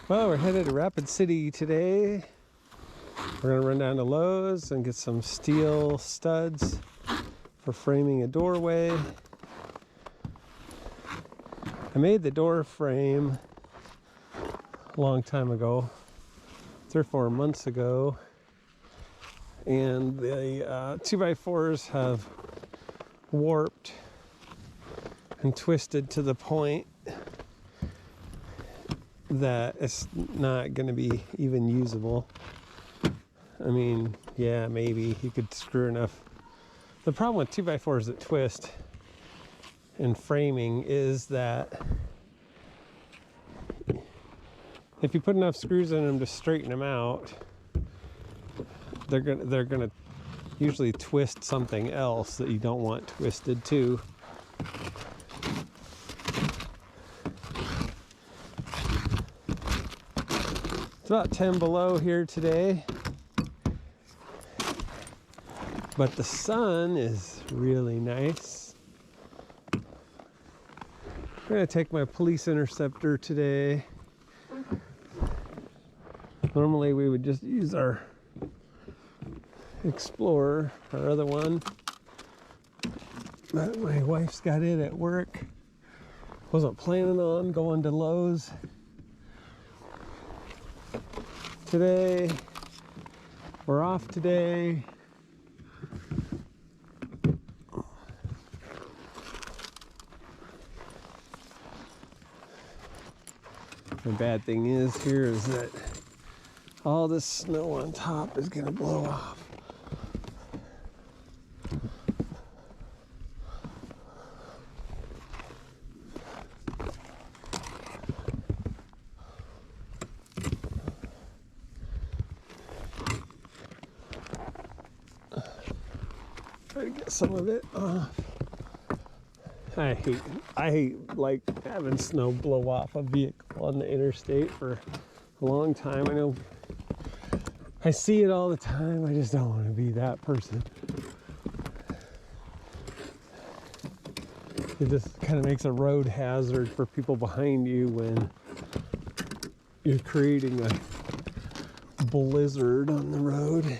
Well, we're headed to Rapid City today. We're gonna run down to Lowe's and get some steel studs for framing a doorway. I made the door frame a long time ago, 3 or 4 months ago, and the 2x4s have warped and twisted to the point that it's not going to be even usable. I mean, yeah, maybe you could screw enough. The problem with 2x4s that twist in framing is that if you put enough screws in them to straighten them out, they're gonna usually twist something else that you don't want twisted too. It's about 10 below here today, but the sun is really nice. I'm gonna take my police interceptor today. Normally we would just use our Explorer, our other one, but my wife's got it at work. Wasn't planning on going to Lowe's today. We're off today. The bad thing is here is that all this snow on top is gonna blow off. Try to get some of it off. I hate like having snow blow off a vehicle on the interstate for a long time. I know I see it all the time. I just don't want to be that person. It just kind of makes a road hazard for people behind you when you're creating a blizzard on the road.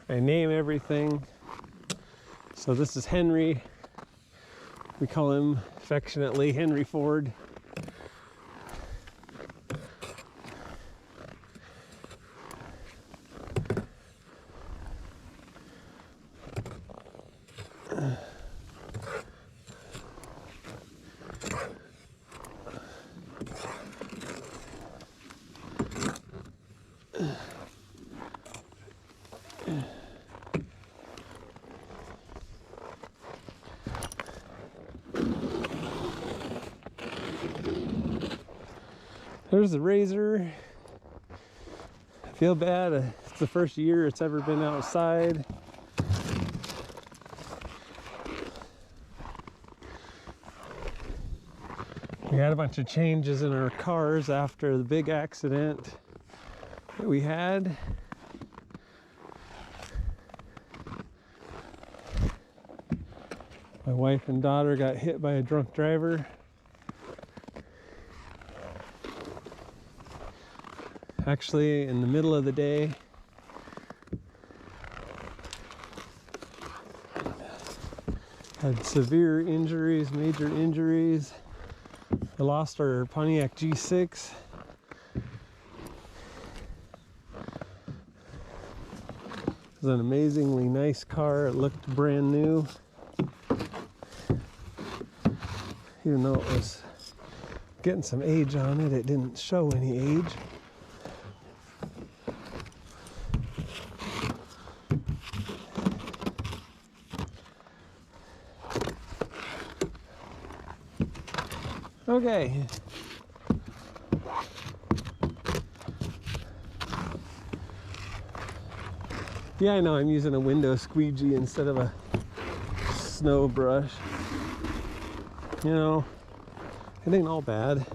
I name everything. So this is Henry. We call him affectionately Henry Ford. There's the razor. I feel bad. It's the first year it's ever been outside. We had a bunch of changes in our cars after the big accident that we had. My wife and daughter got hit by a drunk driver. Actually, in the middle of the day. Had severe injuries, major injuries. I lost our Pontiac G6. It was an amazingly nice car. It looked brand new. Even though it was getting some age on it, it didn't show any age. Okay. Yeah, I know I'm using a window squeegee instead of a snow brush. You know, it ain't all bad.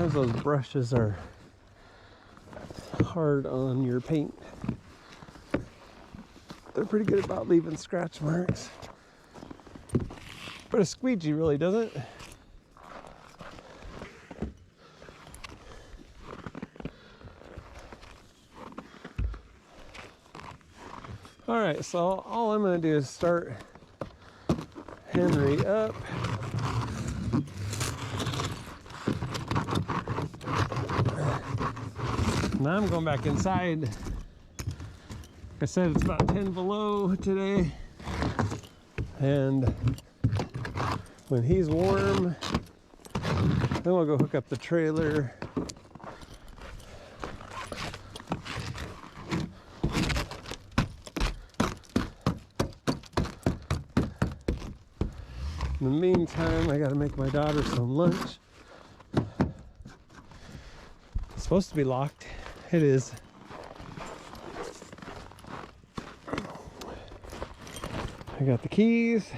sometimes those brushes are hard on your paint. They're pretty good about leaving scratch marks. But a squeegee really doesn't. Alright, so all I'm going to do is start Henry up. Now I'm going back inside. Like I said, it's about 10 below today. And when he's warm, then we'll go hook up the trailer. In the meantime, I gotta make my daughter some lunch. It's supposed to be locked. It is. I got the keys.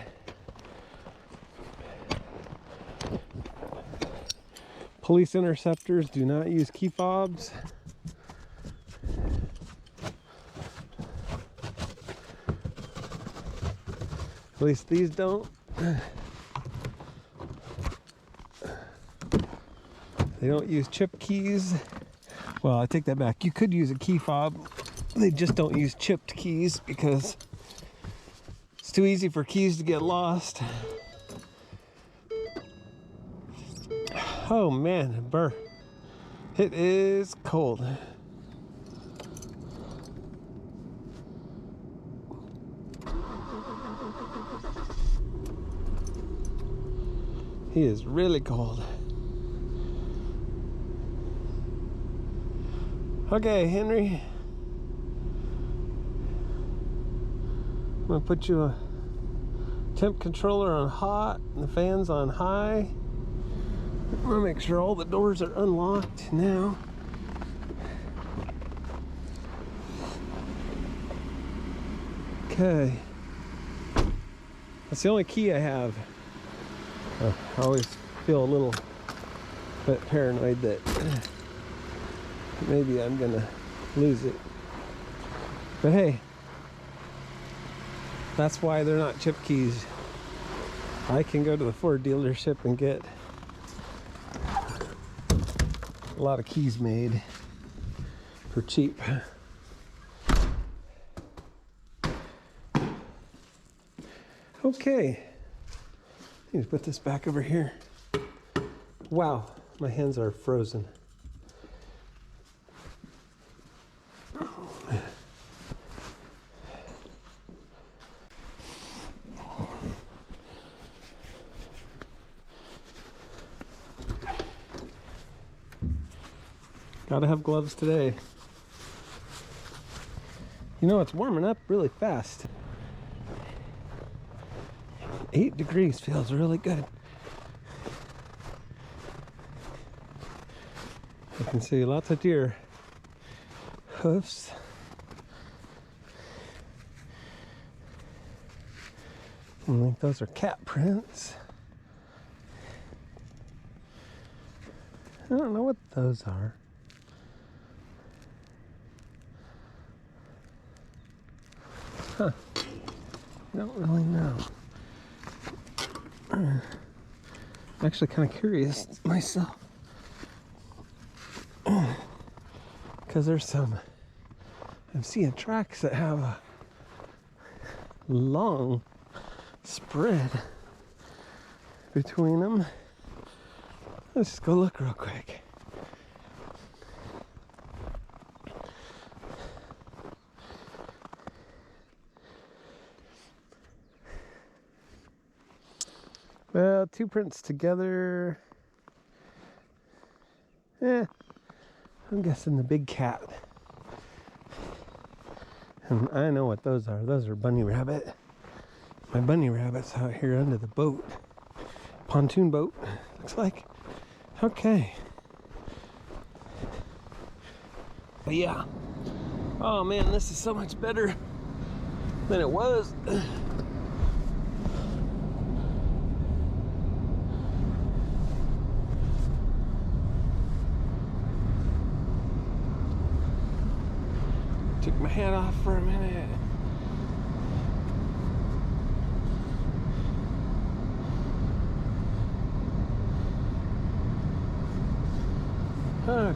Police interceptors do not use key fobs. At least these don't. They don't use chip keys. Well, I take that back. You could use a key fob. They just don't use chipped keys because it's too easy for keys to get lost. Oh man, burr. It is cold. He is really cold. Okay, Henry. I'm gonna put you a temp controller on hot and the fans on high. I'm gonna make sure all the doors are unlocked now. Okay. That's the only key I have. I always feel a little bit paranoid that maybe I'm gonna lose it. But hey, that's why they're not chip keys. I can go to the Ford dealership and get a lot of keys made for cheap. Okay, I need to put this back over here. Wow, my hands are frozen. Gotta have gloves today. You know, it's warming up really fast. 8 degrees feels really good. I can see lots of deer hoofs. I think those are cat prints. I don't know what those are. Huh. I don't really know. I'm actually kind of curious myself. Because there's some, I'm seeing tracks that have a long spread between them. Let's just go look real quick. Well, 2 prints together. I'm guessing the big cat. And I know what those are. Those are bunny rabbit. My bunny rabbit's out here under the boat. Pontoon boat, looks like. Okay. But yeah. Oh man, this is so much better than it was. hand off for a minute. Okay.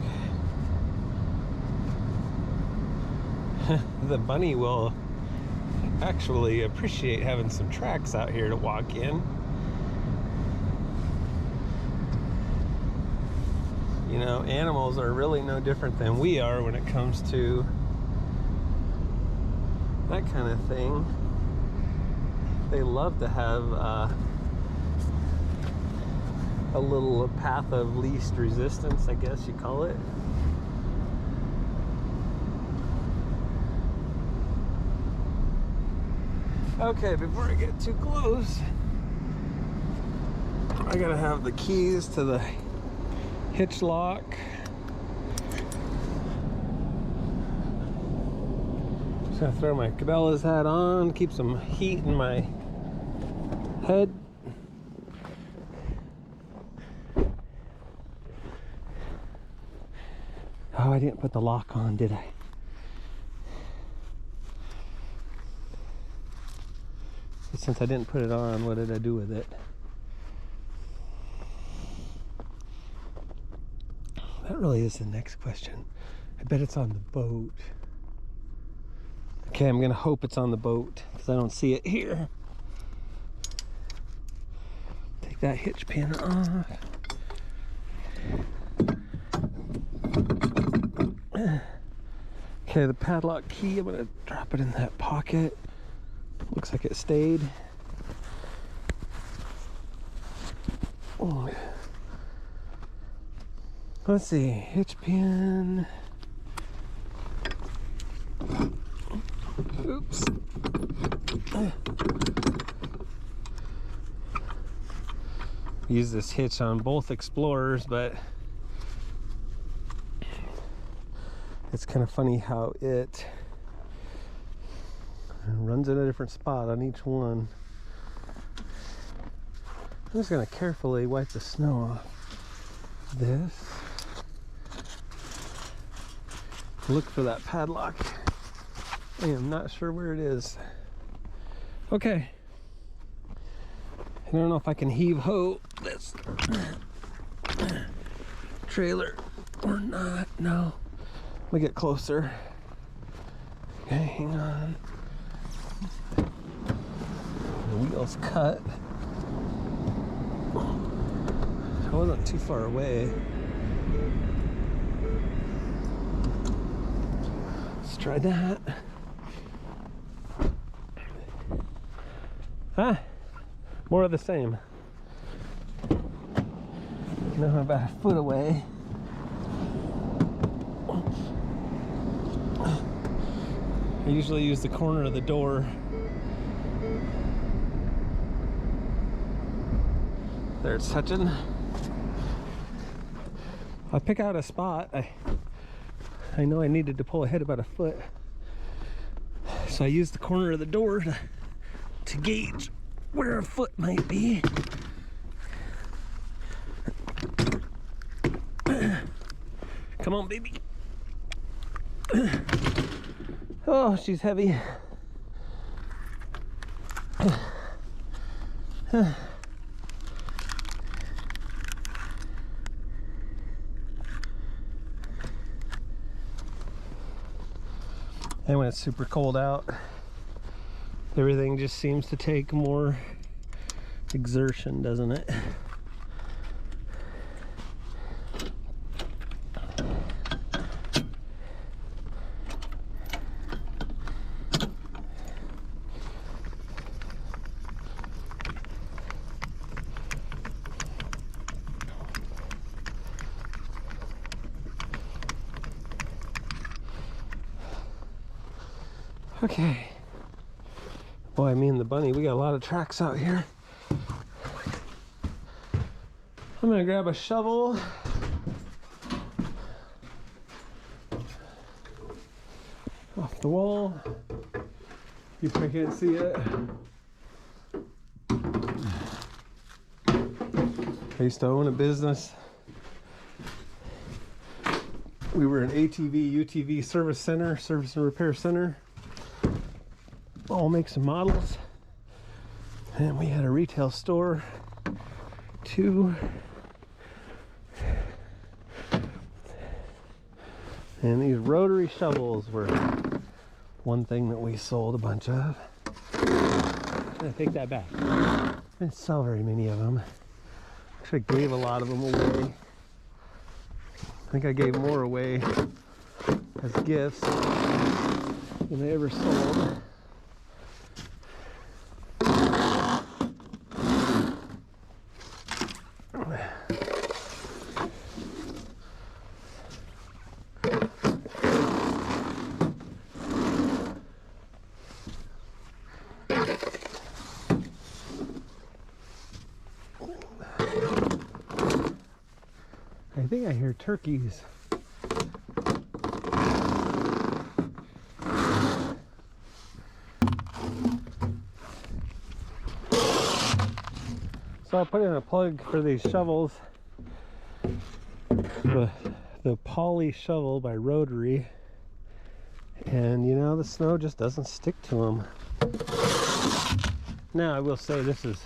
The bunny will actually appreciate having some tracks out here to walk in. You know, animals are really no different than we are when it comes to that kind of thing. They love to have a little path of least resistance, I guess you call it. Okay, before I get too close, I gotta have the keys to the hitch lock. Just gonna throw my Cabela's hat on, keep some heat in my head. Oh, I didn't put the lock on, did I? But since I didn't put it on, what did I do with it? That really is the next question. I bet it's on the boat. Okay, I'm gonna hope it's on the boat because I don't see it here. Take that hitch pin off. Okay, the padlock key, I'm gonna drop it in that pocket. Looks like it stayed. Oh. Let's see, hitch pin. Oops. Use this hitch on both Explorers, but it's kind of funny how it runs in a different spot on each one. I'm just going to carefully wipe the snow off this. Look for that padlock. I am not sure where it is. Okay. I don't know if I can heave ho this trailer or not. No. Let me get closer. Okay, hang on. The wheel's cut. I wasn't too far away. Let's try that. Ah, more of the same. Now I'm about a foot away. I usually use the corner of the door. There, it's touching. I'll pick out a spot. I know I needed to pull ahead about a foot. So I used the corner of the door to gauge where a foot might be. Come on, baby. Oh, she's heavy. And when it's super cold out, everything just seems to take more exertion, doesn't it? Okay. Boy, me and the bunny, we got a lot of tracks out here. I'm gonna grab a shovel. Off the wall. You probably can't see it. I used to own a business We were an ATV, UTV service center, service and repair center. All makes and models. And we had a retail store too. And these rotary shovels were one thing that we sold a bunch of. I take that back. I didn't sell very many of them. Actually, I gave a lot of them away. I think I gave more away as gifts than I ever sold. I think I hear turkeys. So I'll put in a plug for these shovels. The Poly shovel by Rotary. And you know, the snow just doesn't stick to them. Now I will say this is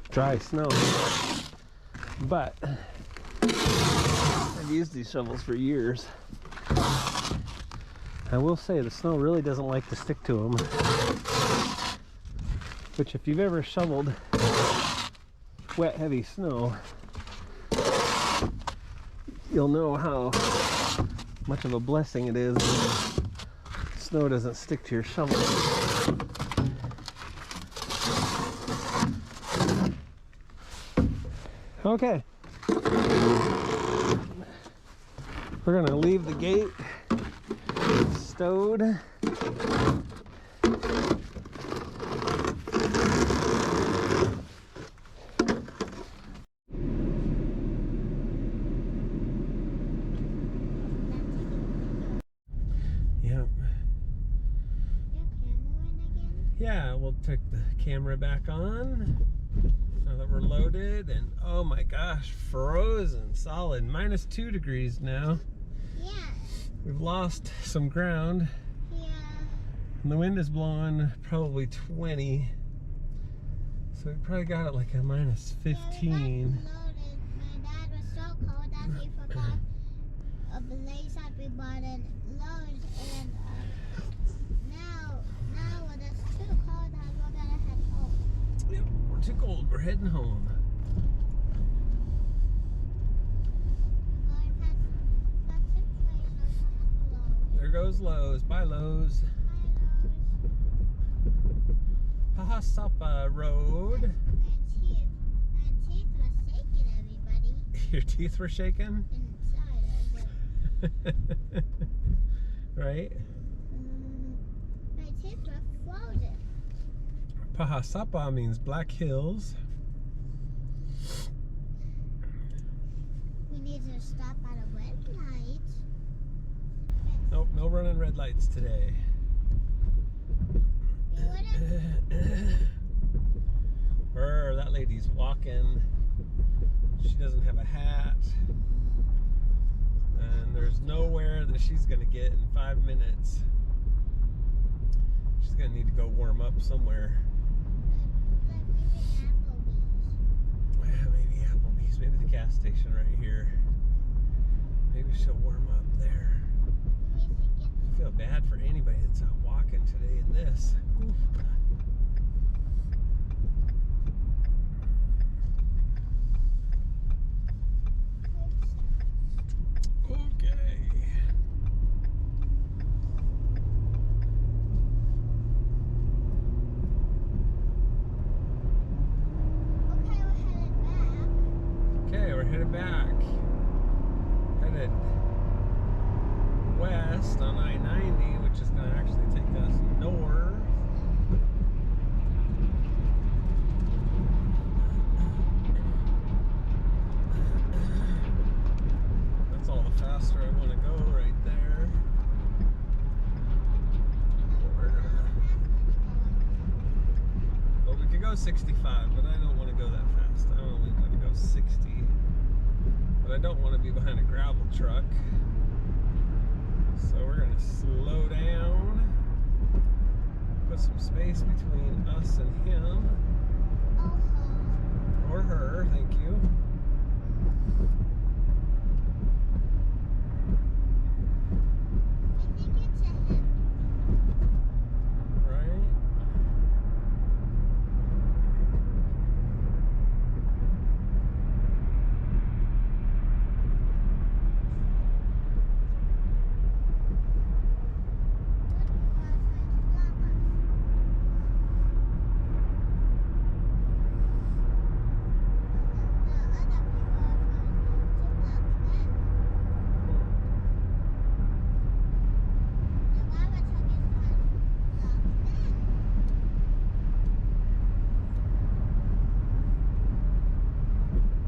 dry snow, but I've used these shovels for years. I will say the snow really doesn't like to stick to them. Which, if you've ever shoveled wet, heavy snow, you'll know how much of a blessing it is when snow doesn't stick to your shovel. Okay. We're gonna leave the gate stowed. Yep. Yeah, we'll take the camera back on now that we're loaded, and oh my gosh, frozen solid, -2 degrees now. Yeah. We've lost some ground. Yeah. And the wind is blowing probably 20. So we probably got it like a -15. My dad was so cold that he forgot a blaze that we bought in Lowe's, and now it's too cold that we're gonna head home. Yep, we're too cold. We're heading home. There goes Lowe's. Bye, Lowe's. Pahasapa Road. My teeth were shaking, everybody. Your teeth were shaking? Inside of it. Right? My teeth were frozen. Pahasapa means Black Hills. We need to stop at a red light. Nope, no running red lights today. That lady's walking. She doesn't have a hat. And there's nowhere that she's going to get in 5 minutes. She's going to need to go warm up somewhere. Like Maybe Applebee's. Maybe the gas station right here. Maybe she'll warm up there. I feel bad for anybody that's out walking today in this. Oof. Okay. Okay, we're headed back. Headed west on I-90, which is going to actually take us north. That's all the faster I want to go right there. Well, we could go 65, but I don't want to go that fast. I only want to go 60. But I don't want to be behind a gravel truck. So we're going to slow down, put some space between us and him. Or her, thank you. I think it's a him. Right?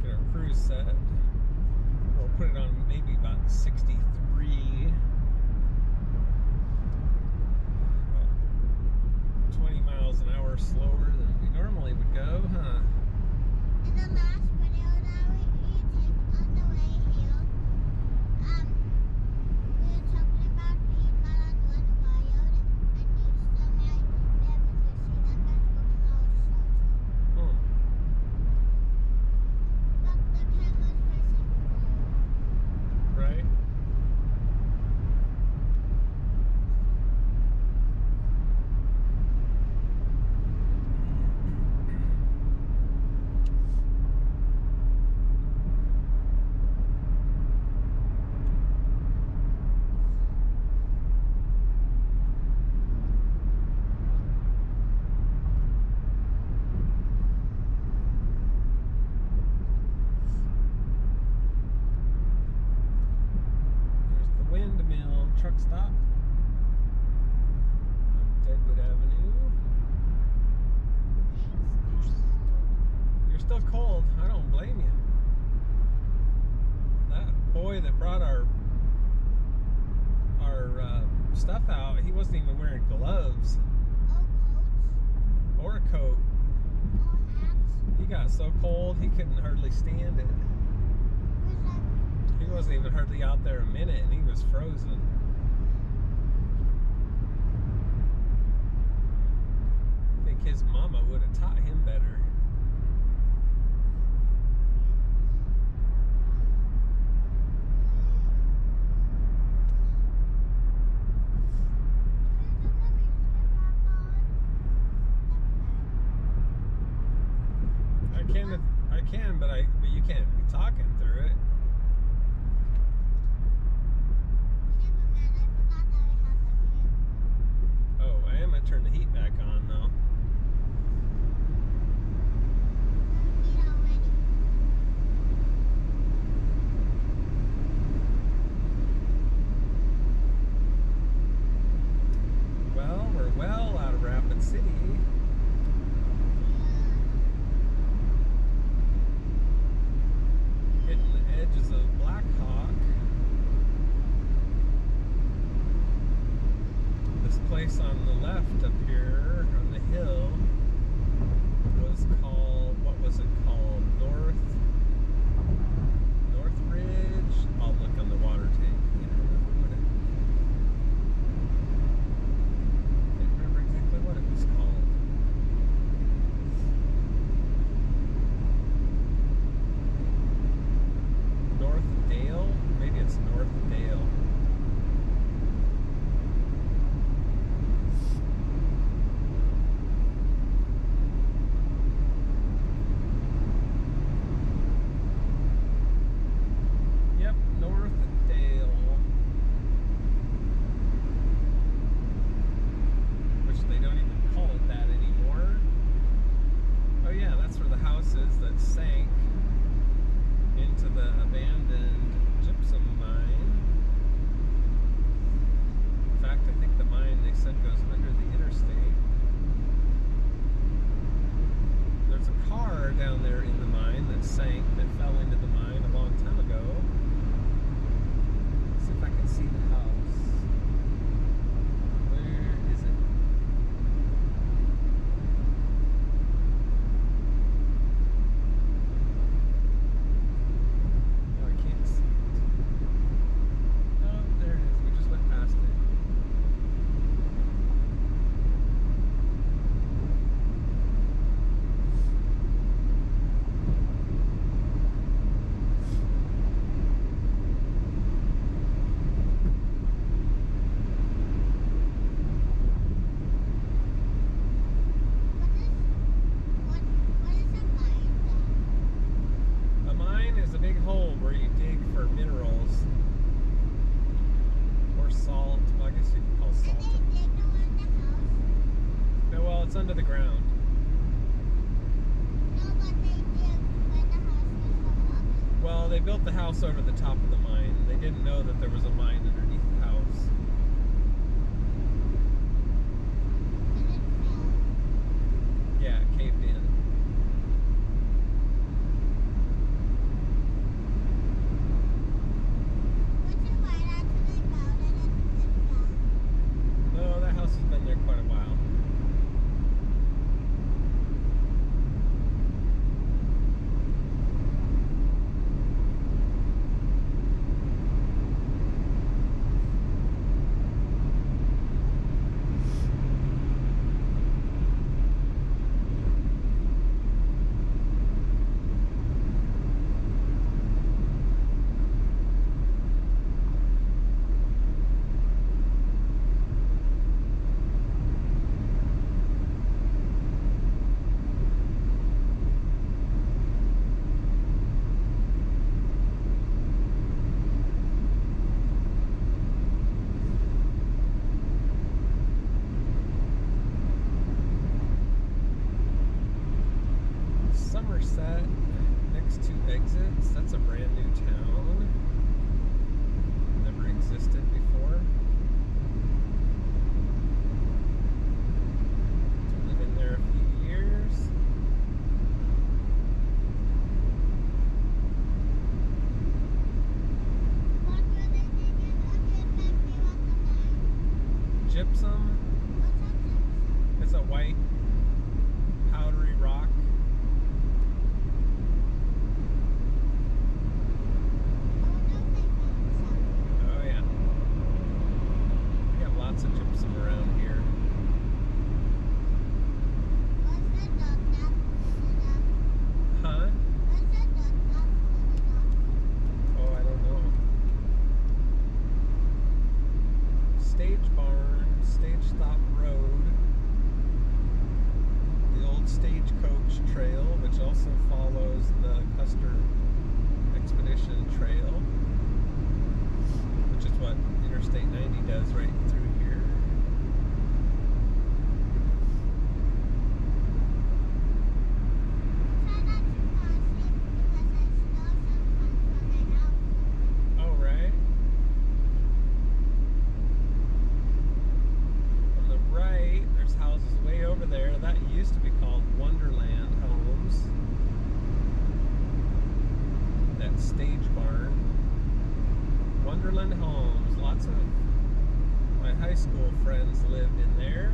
Get our cruise set. We'll put it on maybe about 63. About 20 miles an hour slower than we normally would go, huh? In the last video that we took on the way here, we were talking about people on one wild, and you still might be able to see them as we're closer. Hmm. But the camera's facing forward. Right? There's the windmill truck stop on Deadwood Avenue. You're still cold. I don't blame you. That boy that brought our stuff out, he wasn't even wearing gloves Oh, coats. or a coat. Oh, hats. He got so cold he couldn't hardly stand it. Where's that? He wasn't even hardly out there a minute and he was frozen. I think his mama would have taught him better. I can, but you can't be talking through it. Never mind, I forgot that we have the camera. Oh, I am gonna turn the heat back on though. Heat already. Well, we're well out of Rapid City. Hitting the edges of Black Hawk. This place on the left up here on the hill was called, what was it called? North Ridge? I'll look on the water tank. Can't remember exactly what it was called. North Dale? Maybe it's North Dale. Yep, North Dale. Which they don't even call it that anymore. Oh yeah, that's where the house is that sank into the abandoned gypsum mine. under the ground. No, but they did when the house was so up. Well, they built the house over the top of the mine. They didn't know that there was a mine underneath the house. And it fell. Yeah, it caved in. Which is why that's when they built it and it fell. No, that house has been there quite a while. Somerset, next two exits. That's a brand new town. Never existed before. It's only been there a few years. What were they digging? Okay, tell me what the mine. Gypsum. What's that gypsum? It's a white, powdery rock. I wonder if they found some. Oh yeah. We have lots of gypsum around here. Was the dog not clean enough? Huh? Was the dog not clean enough? Oh, I don't know. Stage barn, stage stop road. The old stagecoach trail, which also follows the Custer Expedition Trail, which is what Interstate 90 does right through here. Try not to fall asleep because I snore sometimes when I'm out. Oh, right. On the right, there's houses way over there. That used to be called Wonderland Homes. That stage barn. Wonderland Homes. Lots of my high school friends lived in there.